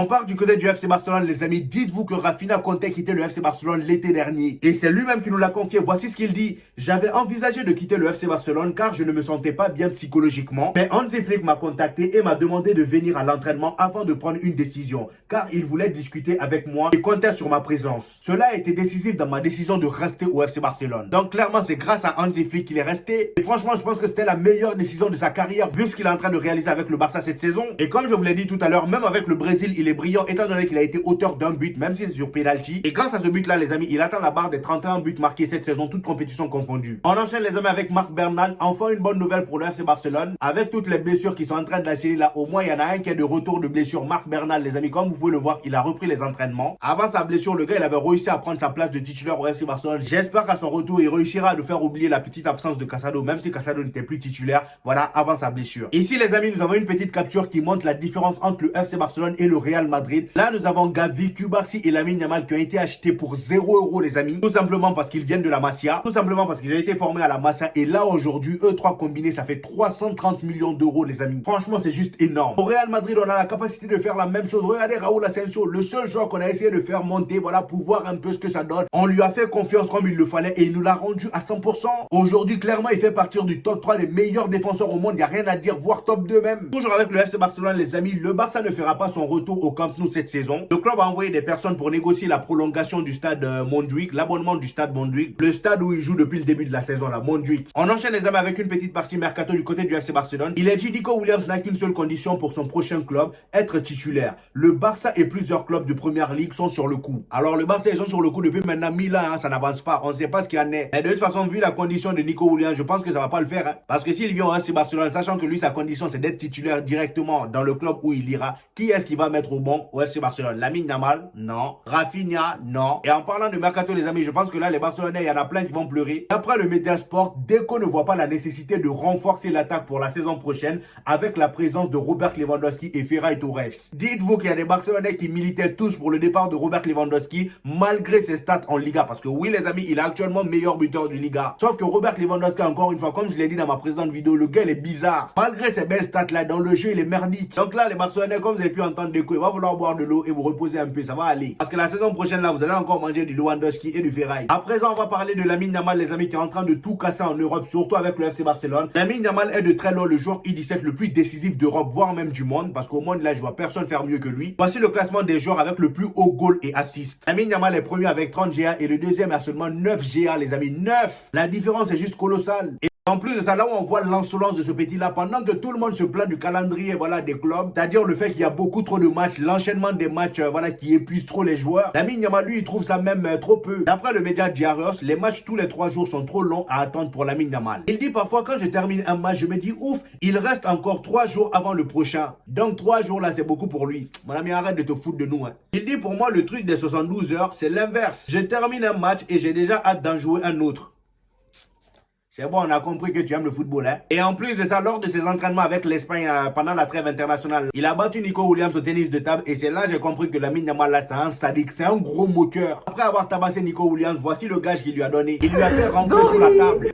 On part du côté du FC Barcelone, les amis. Dites-vous que Rafinha comptait quitter le FC Barcelone l'été dernier. Et c'est lui-même qui nous l'a confié. Voici ce qu'il dit. J'avais envisagé de quitter le FC Barcelone car je ne me sentais pas bien psychologiquement. Mais Hansi Flick m'a contacté et m'a demandé de venir à l'entraînement avant de prendre une décision. Car il voulait discuter avec moi et comptait sur ma présence. Cela a été décisif dans ma décision de rester au FC Barcelone. Donc clairement, c'est grâce à Hansi Flick qu'il est resté. Et franchement, je pense que c'était la meilleure décision de sa carrière vu ce qu'il est en train de réaliser avec le Barça cette saison. Et comme je vous l'ai dit tout à l'heure, même avec le Brésil, il est brillant étant donné qu'il a été auteur d'un but, même si c'est sur penalty. Et grâce à ce but-là, les amis, il atteint la barre des 31 buts marqués cette saison, toutes compétitions confondues. On enchaîne les amis avec Marc Bernal. Enfin une bonne nouvelle pour le FC Barcelone. Avec toutes les blessures qui sont en train d'enchaîner là, au moins il y en a un qui est de retour de blessure. Marc Bernal, les amis, comme vous pouvez le voir, il a repris les entraînements. Avant sa blessure, le gars, il avait réussi à prendre sa place de titulaire au FC Barcelone. J'espère qu'à son retour, il réussira à nous faire oublier la petite absence de Casado, même si Casado n'était plus titulaire, voilà, avant sa blessure. Ici, les amis, nous avons une petite capture qui montre la différence entre le FC Barcelone et le Real Madrid. Là, nous avons Gavi, Cubarsí et Lamine Yamal qui ont été achetés pour 0 €, les amis. Tout simplement parce qu'ils viennent de la Masia. Tout simplement parce qu'ils ont été formés à la Masia. Et là, aujourd'hui, eux trois combinés, ça fait 330 millions d'euros, les amis. Franchement, c'est juste énorme. Au Real Madrid, on a la capacité de faire la même chose. Regardez Raúl Asensio, le seul joueur qu'on a essayé de faire monter, voilà, pour voir un peu ce que ça donne. On lui a fait confiance comme il le fallait et il nous l'a rendu à 100%. Aujourd'hui, clairement, il fait partir du top 3 des meilleurs défenseurs au monde. Il n'y a rien à dire, voire top 2 même. Toujours avec le FC Barcelone, les amis, le Barça ne fera pas son retour au Camp Nou cette saison. Le club a envoyé des personnes pour négocier la prolongation du stade Montjuïc, l'abonnement du stade Montjuïc, le stade où il joue depuis le début de la saison, la Montjuïc. On enchaîne les amis avec une petite partie mercato du côté du FC Barcelone. Il est dit Nico Williams n'a qu'une seule condition pour son prochain club, être titulaire. Le Barça et plusieurs clubs de première ligue sont sur le coup. Alors le Barça, ils sont sur le coup depuis maintenant 1000 ans, hein, ça n'avance pas, on ne sait pas ce qu'il y en est. Et de toute façon, vu la condition de Nico Williams, je pense que ça va pas le faire. Hein, parce que s'il vient au FC Barcelone, sachant que lui, sa condition, c'est d'être titulaire directement dans le club où il ira, qui est-ce qui va mettre au banc au FC Barcelone? Lamine Yamal? Non. Rafinha? Non. Et en parlant de mercato, les amis, je pense que là, les Barcelonais, il y en a plein qui vont pleurer. D'après le Mediasport, Deco ne voit pas la nécessité de renforcer l'attaque pour la saison prochaine avec la présence de Robert Lewandowski et Ferran Torres. Dites-vous qu'il y a des Barcelonais qui militaient tous pour le départ de Robert Lewandowski malgré ses stats en Liga. Parce que oui, les amis, il est actuellement meilleur buteur de Liga. Sauf que Robert Lewandowski, encore une fois, comme je l'ai dit dans ma précédente vidéo, le gars, il est bizarre. Malgré ses belles stats là, dans le jeu, il est merdique. Donc là, les Barcelonais, comme vous avez pu entendre Deco, il va falloir boire de l'eau et vous reposer un peu. Ça va aller. Parce que la saison prochaine, là, vous allez encore manger du Lewandowski et du Ferran. À présent, on va parler de Lamine Yamal, les amis, qui est en train de tout casser en Europe, surtout avec le FC Barcelone. Lamine Yamal est de très loin le joueur U17 le plus décisif d'Europe, voire même du monde. Parce qu'au monde, là, je vois personne faire mieux que lui. Voici le classement des joueurs avec le plus haut goal et assist. Lamine Yamal est premier avec 30 GA et le deuxième a seulement 9 GA, les amis. 9! La différence est juste colossale. En plus de ça, là où on voit l'insolence de ce petit-là, pendant que tout le monde se plaint du calendrier, voilà, des clubs, c'est-à-dire le fait qu'il y a beaucoup trop de matchs, l'enchaînement des matchs, voilà, qui épuise trop les joueurs. Lamine Yamal, lui, il trouve ça même trop peu. D'après le média Diarios, les matchs tous les 3 jours sont trop longs à attendre pour Lamine Yamal. Il dit parfois, quand je termine un match, je me dis, ouf, il reste encore 3 jours avant le prochain. Donc 3 jours là, c'est beaucoup pour lui. Mon ami, arrête de te foutre de nous, hein. Il dit pour moi, le truc des 72 heures, c'est l'inverse. Je termine un match et j'ai déjà hâte d'en jouer un autre. C'est bon, on a compris que tu aimes le football, hein. Et en plus de ça, lors de ses entraînements avec l'Espagne pendant la trêve internationale, il a battu Nico Williams au tennis de table et c'est là que j'ai compris que Lamine Yamal là, c'est un sadique, c'est un gros moqueur. Après avoir tabassé Nico Williams, voici le gage qu'il lui a donné. Il lui a fait rentrer sur la table.